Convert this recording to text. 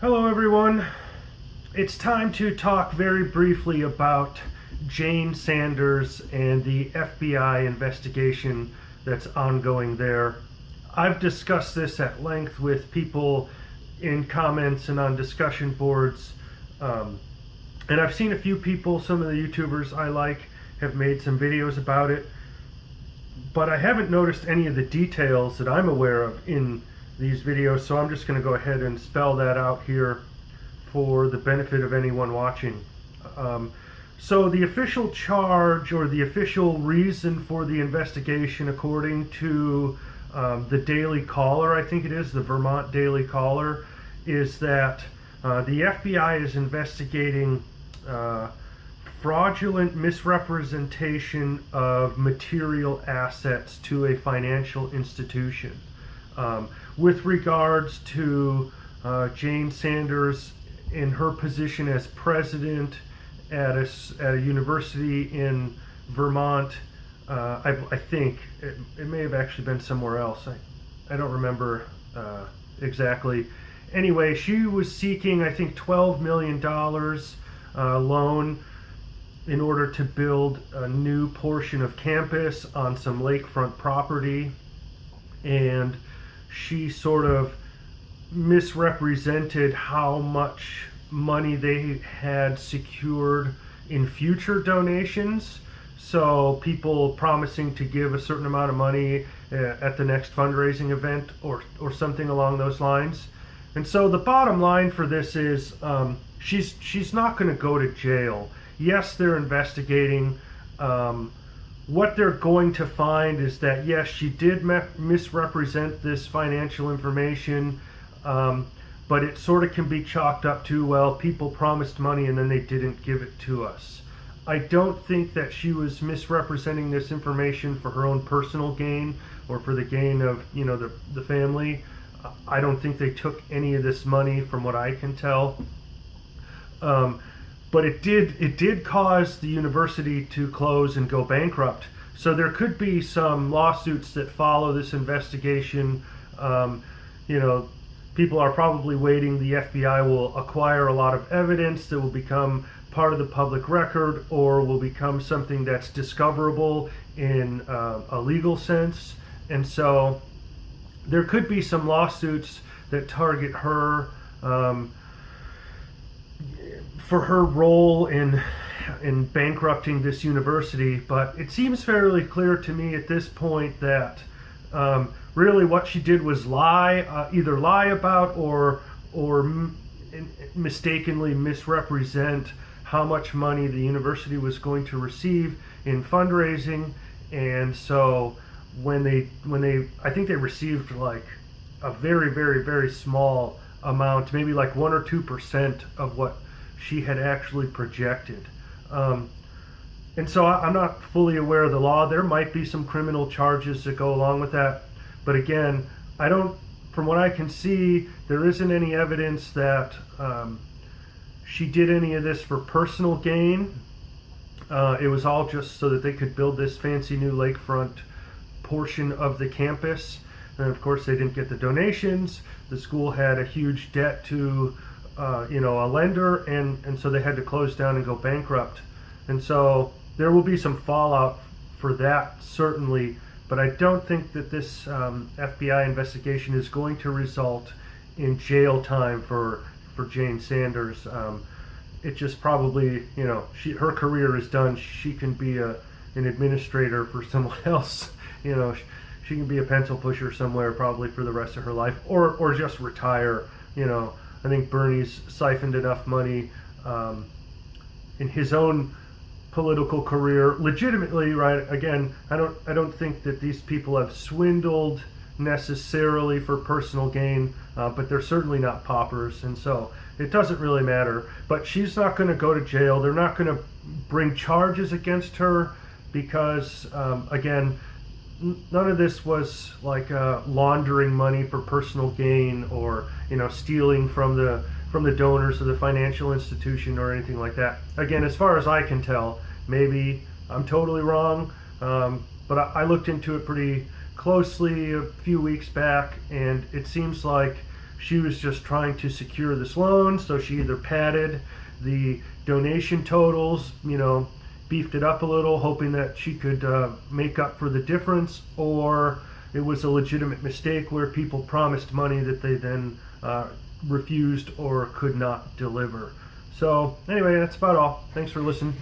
Hello everyone. It's time to talk very briefly about Jane Sanders and the FBI investigation that's ongoing there. I've discussed this at length with people in comments and on discussion boards. And I've seen a few people, some of the YouTubers I like, have made some videos about it. But I haven't noticed any of the details that I'm aware of in these videos, so I'm just going to go ahead and spell that out here for the benefit of anyone watching. So the official charge, or the official reason for the investigation, according to the Daily Caller, I think it is, the Vermont Daily Caller, is that the FBI is investigating fraudulent misrepresentation of material assets to a financial institution. With regards to Jane Sanders in her position as president at a university in Vermont, I think it may have actually been somewhere else. I don't remember exactly. Anyway, she was seeking, I think, $12 million loan in order to build a new portion of campus on some lakefront property, and she sort of misrepresented how much money they had secured in future donations. So people promising to give a certain amount of money at the next fundraising event or something along those lines. And so the bottom line for this is she's not going to go to jail. Yes, they're investigating. What they're going to find is that, yes, she did misrepresent this financial information, but it sort of can be chalked up to, well, people promised money and then they didn't give it to us. I don't think that she was misrepresenting this information for her own personal gain or for the gain of, the family. I don't think they took any of this money, from what I can tell. But it did cause the university to close and go bankrupt. So there could be some lawsuits that follow this investigation. People are probably waiting. The FBI will acquire a lot of evidence that will become part of the public record, or will become something that's discoverable in a legal sense. And so there could be some lawsuits that target her for her role in bankrupting this university. But it seems fairly clear to me at this point that really what she did was either lie about or mistakenly misrepresent how much money the university was going to receive in fundraising. And so when they I think they received like a very, very, very small amount, maybe like 1 or 2% of what she had actually projected. And so I'm not fully aware of the law. There might be some criminal charges that go along with that. But again, from what I can see, there isn't any evidence that she did any of this for personal gain. It was all just so that they could build this fancy new lakefront portion of the campus. And of course, they didn't get the donations. The school had a huge debt to a lender, and so they had to close down and go bankrupt. And so there will be some fallout for that, certainly, but I don't think that this FBI investigation is going to result in jail time for Jane Sanders. It just probably, her career is done. She can be an administrator for someone else. She can be a pencil pusher somewhere probably for the rest of her life, or just retire. I think Bernie's siphoned enough money in his own political career legitimately, right? Again, I don't think that these people have swindled necessarily for personal gain, but they're certainly not paupers, and so it doesn't really matter. But she's not going to go to jail. They're not going to bring charges against her because, again, none of this was like laundering money for personal gain, or stealing from the donors of the financial institution or anything like that. Again, as far as I can tell, maybe I'm totally wrong, but I looked into it pretty closely a few weeks back, and it seems like she was just trying to secure this loan, so she either padded the donation totals, beefed it up a little, hoping that she could make up for the difference, or it was a legitimate mistake where people promised money that they then refused or could not deliver. So anyway, that's about all. Thanks for listening.